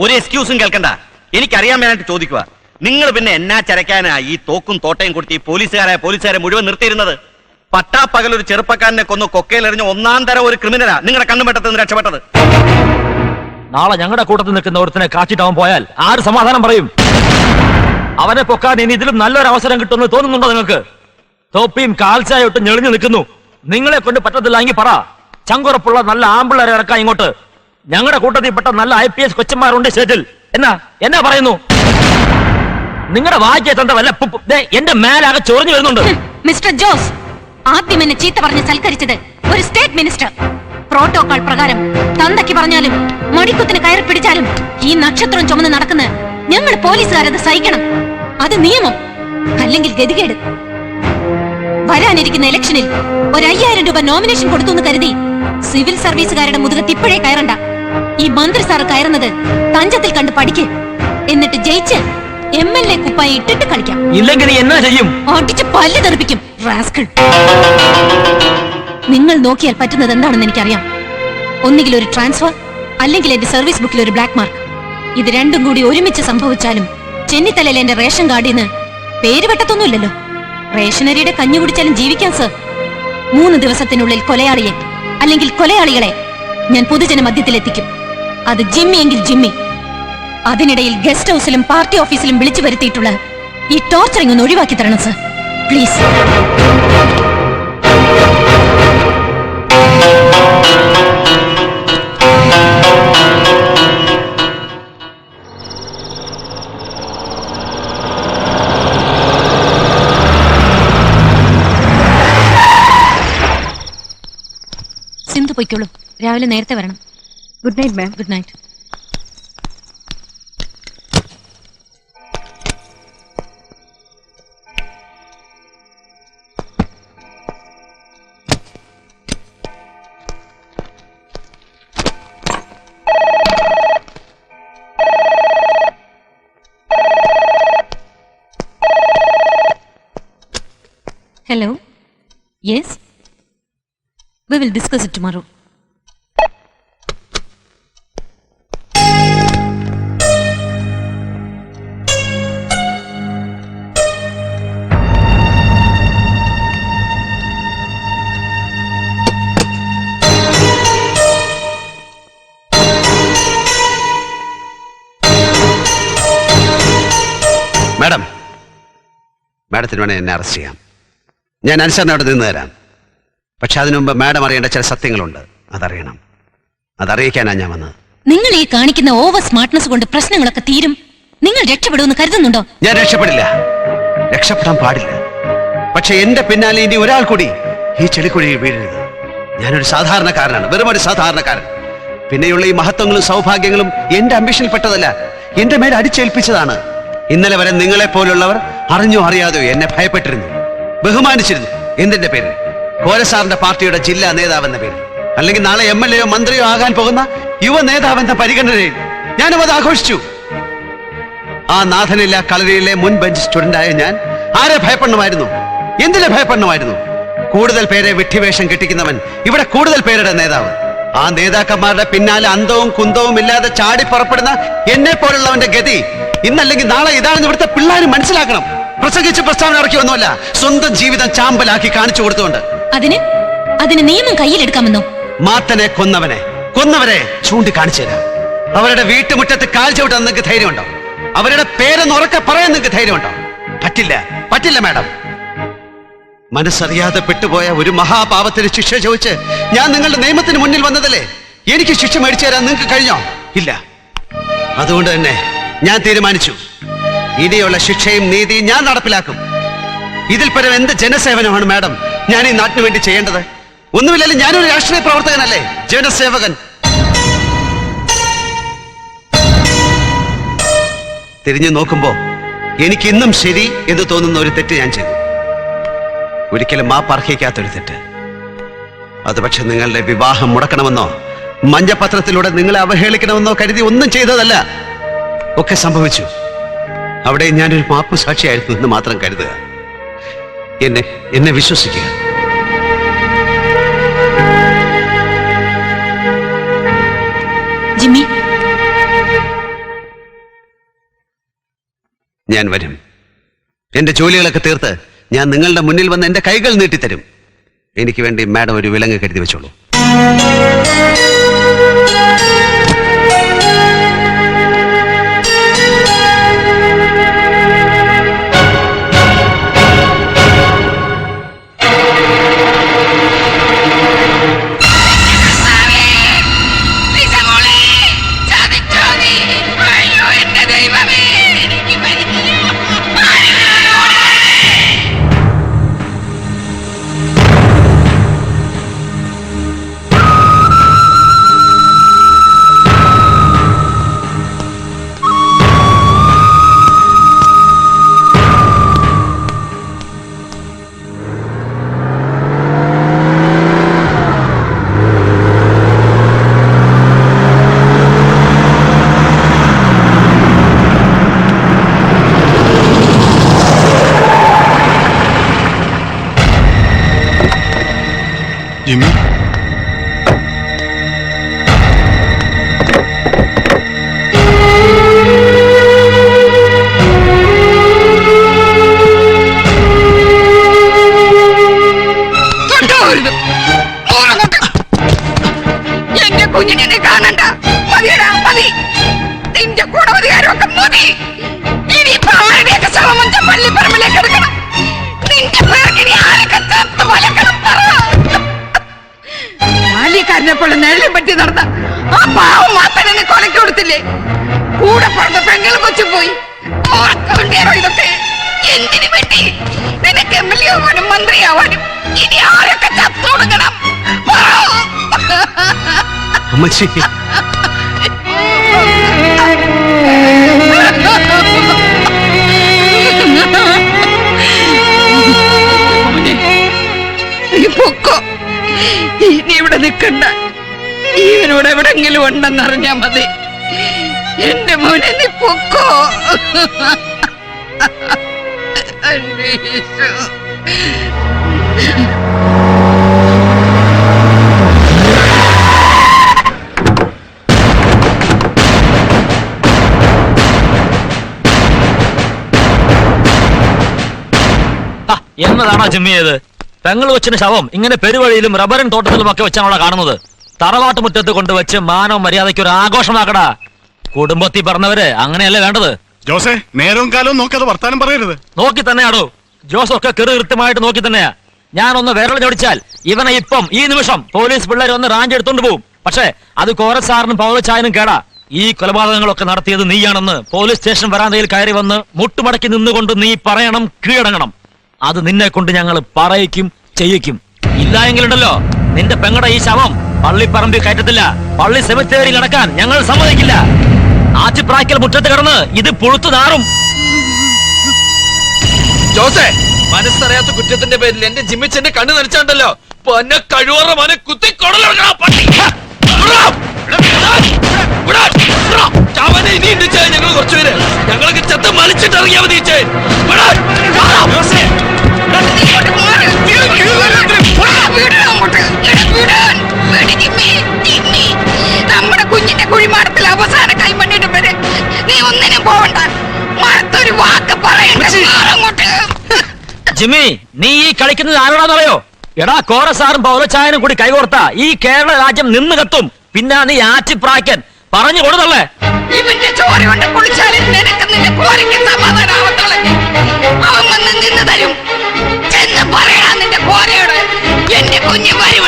ഒരു എക്സ്ക്യൂസും കേൾക്കണ്ട. എനിക്കറിയാൻ വേണ്ടിട്ട് ചോദിക്കുക. നിങ്ങൾ പിന്നെ എന്നാ ചരക്കാനാ ഈ തോക്കും തോട്ടയും കൊടുത്ത് ഈ പോലീസുകാരെ മുഴുവൻ നിർത്തിയിരുന്നത്? പട്ടാപ്പകൽ ഒരു ചെറുപ്പക്കാരനെ കൊന്നു കൊക്കയിലെറിഞ്ഞ ഒന്നാം തരം ഒരു ക്രിമിനലാ നിങ്ങളുടെ കണ്ണുമെട്ടത്ത് നിന്ന് രക്ഷപ്പെട്ടത്. നാളെ ഞങ്ങളുടെ കൂട്ടത്തിൽ നിൽക്കുന്ന ഒരുത്തനെ കാച്ചിട്ടാവൻ പോയാൽ ആര് സമാധാനം പറയും? അവനെ പൊക്കാൻ ഇനി ഇതിലും നല്ലൊരു അവസരം കിട്ടുമെന്ന് തോന്നുന്നുണ്ടോ നിങ്ങൾക്ക്? തോപ്പിയും കാൽച്ചായോട്ട് ഞെളിഞ്ഞു നിൽക്കുന്നു. നിങ്ങളെ കൊണ്ട് പറ്റത്തില്ലെങ്കിൽ പറ. ചങ്കുറപ്പുള്ള നല്ല ആമ്പിള്ളേരെ ഇറക്കാം ഇങ്ങോട്ട്. ഞങ്ങളുടെ കൂട്ടത്തിൽപ്പെട്ട നല്ല IPS കൊച്ചന്മാരുണ്ട് സ്റ്റേറ്റിൽ. എന്നാ പറയുന്നു? നിങ്ങളുടെ വായിച്ചെത്തേണ്ട വല്ല എന്റെ മേലാകെ ചൊറിഞ്ഞു വരുന്നുണ്ട്. മിസ്റ്റർ ജോസ്, ആദ്യം എന്നെ ചീത്ത പറഞ്ഞ് സൽക്കരിച്ചത് ഒരു സ്റ്റേറ്റ് മിനിസ്റ്റർ. പ്രോട്ടോകോൾ പ്രകാരം തന്തയ്ക്ക് പറഞ്ഞാലും മടിക്കുത്തിന് കയറി പിടിച്ചാലും ഈ നക്ഷത്രം ചുമന്ന് നടക്കുന്ന ഞങ്ങൾ പോലീസുകാരത് സഹിക്കണം. അത് നിയമം, അല്ലെങ്കിൽ ഗതികേട്. വരാനിരിക്കുന്ന ഇലക്ഷനിൽ 1,000 രൂപ നോമിനേഷൻ കൊടുത്തു എന്ന് കരുതി സിവിൽ സർവീസുകാരുടെ മുതുകത്ത് ഇപ്പോഴേ കയറണ്ട. ഈ മന്ത്രി സാറ് കയറുന്നത് തഞ്ചത്തിൽ കണ്ട് പഠിക്ക്. എന്നിട്ട് ജയിച്ച് MLA കുപ്പായി ഇട്ടിട്ട് കളിക്കാം. ഇല്ലെങ്കിൽ എന്നാ ചെയ്യും? ഓടിച്ച് പല്ല് തെറിപ്പിക്കും. റാസ്കൽ. നിങ്ങൾ നോക്കിയാൽ പറ്റുന്നത് എന്താണെന്ന് എനിക്കറിയാം. ഒന്നുകിൽ ഒരു ട്രാൻസ്ഫർ, അല്ലെങ്കിൽ എന്റെ സർവീസ് ബുക്കിൽ ഒരു ബ്ലാക്ക് മാർക്ക്. ഇത് രണ്ടും കൂടി ഒരുമിച്ച് സംഭവിച്ചാലും ചെന്നിത്തലയിൽ എന്റെ റേഷൻ കാർഡിൽ നിന്ന് പേര് വെട്ടത്തൊന്നുമില്ലല്ലോ. റേഷനരിയുടെ കഞ്ഞി കുടിച്ചാലും ജീവിക്കാം സർ. 3 ദിവസത്തിനുള്ളിൽ കൊലയാളിയെ അല്ലെങ്കിൽ കൊലയാളികളെ ഞാൻ പൊതുജന മധ്യത്തിലെത്തിക്കും. അത് ജിമ്മി എങ്കിൽ ജിമ്മി. അതിനിടയിൽ ഗസ്റ്റ് ഹൗസിലും പാർട്ടി ഓഫീസിലും വിളിച്ചു വരുത്തിയിട്ടുള്ള ഈ ടോർച്ചറിംഗ് ഒന്ന് ഒഴിവാക്കി തരണം സർ, പ്ലീസ്. സിന്ധു പൊയ്ക്കോളൂ, രാവിലെ നേരത്തെ വരണം. Good night ma'am. Good night. Hello. Yes. We will discuss it tomorrow. മാഡത്തിന് വേണേൽ എന്നെ അറസ്റ്റ് ചെയ്യാം. ഞാൻ അനുസരണ അവിടെ നിന്ന് തരാം. പക്ഷെ അതിനു മുമ്പ് മാഡം അറിയേണ്ട ചില സത്യങ്ങളുണ്ട്. അതറിയണം. അതറിയിക്കാനാണ് ഞാൻ വന്നത്. നിങ്ങൾ ഈ കാണിക്കുന്ന ഓവർ സ്മാർട്ട്നെസ് കൊണ്ട് പ്രശ്നങ്ങളൊക്കെ തീരും. നിങ്ങൾ രക്ഷപ്പെടുമെന്ന് കരുതുന്നുണ്ടോ? ഞാൻ രക്ഷപ്പെടില്ല. രക്ഷപ്പെടാൻ പാടില്ല. പക്ഷെ എന്റെ പിന്നാലെ ഇനി ഒരാൾ കൂടി ഈ ചെളിക്കുഴിയിൽ വീഴരുത്. ഞാനൊരു സാധാരണക്കാരനാണ്, വെറും ഒരു സാധാരണക്കാരൻ. പിന്നെയുള്ള ഈ മഹത്വങ്ങളും സൗഭാഗ്യങ്ങളും എന്റെ അംബിഷനിൽ പെട്ടതല്ല, എന്റെ മേൽ അടിച്ചേൽപ്പിച്ചതാണ്. ഇന്നലെ വരെ നിങ്ങളെ പോലുള്ളവർ അറിഞ്ഞോ അറിയാതെയോ എന്നെ ഭയപ്പെട്ടിരുന്നു, ബഹുമാനിച്ചിരുന്നു. എന്തിന്റെ പേരിൽ? കോരസാറിന്റെ പാർട്ടിയുടെ ജില്ലാ നേതാവെന്ന പേരിൽ, അല്ലെങ്കിൽ നാളെ MLA മന്ത്രിയോ ആകാൻ പോകുന്ന യുവ നേതാവെന്ന പരിഗണനയിൽ ഞാനും അത് ആഘോഷിച്ചു. ആ നാഥനില്ല കളരിയിലെ മുൻ ബെഞ്ച് സ്റ്റുഡന്റായ ഞാൻ ആരെ ഭയപ്പെടണമായിരുന്നു? എന്തിനെ ഭയപ്പെടണമായിരുന്നു? കൂടുതൽ പേരെ വിഡ്ഢിവേഷം കെട്ടിക്കുന്നവൻ ഇവിടെ കൂടുതൽ പേരുടെ നേതാവ്. ആ നേതാക്കന്മാരുടെ പിന്നാലെ അന്തവും കുന്തവും ഇല്ലാതെ ചാടി പുറപ്പെടുന്ന എന്നെ പോലുള്ളവന്റെ ഗതി ഇന്നല്ലെങ്കിൽ നാളെ ഇതാണെന്ന് ഇവിടുത്തെ പിള്ളേർ മനസ്സിലാക്കണം. പ്രസംഗിച്ച് പ്രസ്താവന ഇറക്കി ഒന്നുമല്ല, സ്വന്തം ജീവിതം ചാമ്പലാക്കി കാണിച്ചു കൊടുത്തുകൊണ്ട്. അതിന് നിയമം കയ്യിലെടുക്കാമെന്നോ? മാത്തനെ കൊന്നവരെ ചൂണ്ടിക്കാണിച്ചു തരാം. അവരുടെ വീട്ടുമുറ്റത്ത് കാൽ ചവിട്ടാൻ നിങ്ങൾക്ക് ധൈര്യമുണ്ടോ? അവരുടെ പേരെന്ന് ഉറക്കെ പറയാൻ നിങ്ങൾക്ക് ധൈര്യമുണ്ടോ? പറ്റില്ല മാഡം. മനസ്സറിയാതെ പെട്ടുപോയ ഒരു മഹാപാപത്തിന് ശിക്ഷ ചോദിച്ച് ഞാൻ നിങ്ങളുടെ നിയമത്തിന് മുന്നിൽ വന്നതല്ലേ? എനിക്ക് ശിക്ഷ മേടിച്ചു തരാൻ നിങ്ങൾക്ക് കഴിഞ്ഞോ? ഇല്ല. അതുകൊണ്ട് തന്നെ ഞാൻ തീരുമാനിച്ചു, ഇനിയുള്ള ശിക്ഷയും നീതിയും ഞാൻ നടപ്പിലാക്കും. ഇതിൽ പരം എന്ത് ജനസേവനമാണ് മാഡം ഞാൻ ഈ നാട്ടിന് വേണ്ടി ചെയ്യേണ്ടത്? ഒന്നുമില്ലല്ലോ, ഞാനൊരു രാഷ്ട്രീയ പ്രവർത്തകനല്ലേ, ജനസേവകൻ. തിരിഞ്ഞു നോക്കുമ്പോ എനിക്ക് ഇന്നും ശരി എന്ന് തോന്നുന്ന ഒരു തെറ്റ് ഞാൻ ചെയ്തു. ഒരിക്കലും മാപ്പർഹിക്കാത്തൊരു തെറ്റ്. അത് പക്ഷെ നിങ്ങളുടെ വിവാഹം മുടക്കണമെന്നോ മഞ്ഞപത്രത്തിലൂടെ നിങ്ങളെ അവഹേളിക്കണമെന്നോ കരുതി ഒന്നും ചെയ്തതല്ല. ഒക്കെ സംഭവിച്ചു. അവിടെ ഞാനൊരു മാപ്പ് സാക്ഷിയായിരുന്നു എന്ന് മാത്രം കരുതുക. എന്നെ വിശ്വസിക്കുക. ജിമ്മി, ഞാൻ വരും. എന്റെ ജോലികളൊക്കെ തീർത്ത് ഞാൻ നിങ്ങളുടെ മുന്നിൽ വന്ന് എന്റെ കൈകൾ നീട്ടിത്തരും. എനിക്ക് വേണ്ടി മാഡം ഒരു വിലങ്ങ് കരുതി വെച്ചോളൂ. ജിമ്മി, എന്റെ കുഞ്ഞിനെ കാണണ്ട. മതിയടാ, മതി. നിന്റെ കൂടെ അധികാരമൊക്കെ മതി. ഇനിയിപ്പോ ആരുടെയൊക്കെ ശവമഞ്ച പള്ളിപ്പറമ്പിലേക്ക് എടുക്കണം. നിന്റെ പേർക്കിനി ആരൊക്കെ ചേർത്ത് വലക്കണം. മാലിക്കാരനെ പോലെ നേരം പറ്റി നടന്ന ആ പാവം മാത്രനെ കൊലക്ക് കൊടുത്തില്ലേ? കൂടെ പറഞ്ഞ പെങ്ങൾ കൊച്ചു പോയി. ഓർക്കേണ്ടിയാണോ ഇതൊക്കെ? എന്തിനു വേണ്ടി? നിനക്ക് MLA ആവാനും മന്ത്രിയാവാനും ഇനി ആരൊക്കെ ചത്തു കൊടുക്കണം? അമ്മച്ചി, നീ പൊക്കോ. ഇനി ഇവിടെ നിൽക്കണ്ട. ഈവനോട് എവിടെങ്കിലും ഉണ്ടെന്നറിഞ്ഞാ മതി. എന്റെ മോനെ നീ പൊക്കോ. അന്വേഷിച്ചു. എന്നതാണോ ജിമ്മിയത്? പെങ്ങൾ കൊച്ചിന് ശവം ഇങ്ങനെ പെരുവഴിയിലും റബ്ബറിൻ തോട്ടത്തിലും ഒക്കെ വെച്ചാണോ കാണുന്നത്? തറവാട്ട് മുറ്റത്ത് കൊണ്ടുവച്ച് മാനവും മര്യാദയ്ക്ക് ഒരു ആഘോഷമാക്കടാ. കുടുംബത്തിൽ പറഞ്ഞവര് അങ്ങനെയല്ലേ വേണ്ടത്? ജോസേ, നേരവും കാലവും നോക്കാതെ വർത്താനം പറയരുത്. നോക്കി തന്നെയാണോ? ജോസൊക്കെ കൃത്യമായിട്ട് നോക്കി തന്നെയാ. ഞാനൊന്ന് വിരൽ ഞൊടിച്ചാൽ ഇവനെ ഇപ്പം ഈ നിമിഷം പോലീസ് പിള്ളേർ ഒന്ന് റാഞ്ചി എടുത്തോണ്ട് പോവും. പക്ഷേ അത് കോരസാറിനും പൗലച്ചായനും കേടാ. ഈ കൊലപാതകങ്ങളൊക്കെ നടത്തിയത് നീയാണെന്ന് പോലീസ് സ്റ്റേഷൻ വരാന്തയിൽ കയറി വന്ന് മുട്ടുമടക്കി നിന്നുകൊണ്ട് നീ പറയണം, കീഴടങ്ങണം. അത് നിന്നെ കൊണ്ട് ഞങ്ങൾ പറയിക്കും, ചെയ്യിക്കും. ഇല്ല എങ്കിലുണ്ടല്ലോ നിന്റെ പെങ്ങടെ ഈ ശവം പള്ളിപ്പറമ്പിൽ കയറ്റത്തില്ല. പള്ളി സെമിത്തേരിയിൽ നടക്കാൻ ഞങ്ങൾ സമ്മതിക്കില്ല. ആച്ചിപ്രാക്കൽ മുറ്റത്ത് കിടന്ന് ഇത് പുഴുത്തു നാറും. ജോസേ, മനസ്സറിയാത്ത കുറ്റത്തിന്റെ പേരിൽ എന്റെ ജിമ്മിച്ചെന്റെ കണ്ണു നനച്ചാണ്ടല്ലോ. പൊന്നെ കഴിവറ മോനെ കുത്തി ഞങ്ങൾ കുറച്ചുപേര് ഞങ്ങളൊക്കെ ചത്ത മലിച്ചിട്ട് ഇറങ്ങിയാ മതി. നമ്മുടെ കുഞ്ഞിന്റെ കുഴിമാടത്തിൽ അവസാന കൈമണ്ണിട്ട് വരെ നീ ഒന്നിനും പോവണ്ട. മറത്തൊരു വാക്ക് പറയണ്ട. ജിമ്മി, നീ ഈ കളിക്കുന്നത് ആരോടാന്നറിയോ? എടാ, കോരസാറും പൗലച്ചായനും കൂടി കൈകോർത്ത ഈ കേരള രാജ്യം നിന്ന് കത്തും. പിന്നെ നീ ആച്ചിപ്രാക്കൻ പറഞ്ഞു കൊടുത്തല്ലേ? ഇവന്റെ ചോര കൊണ്ട് കുളിച്ചാലും നിനക്ക് നിന്റെ കോരയ്ക്ക് സമാധാനാവത്തുള്ളൂ. അവൻ വന്ന് നിന്ന് തരും. ചെന്ന് പറയാ നിന്റെ കോരയോട്, എന്റെ കുഞ്ഞ് വരും.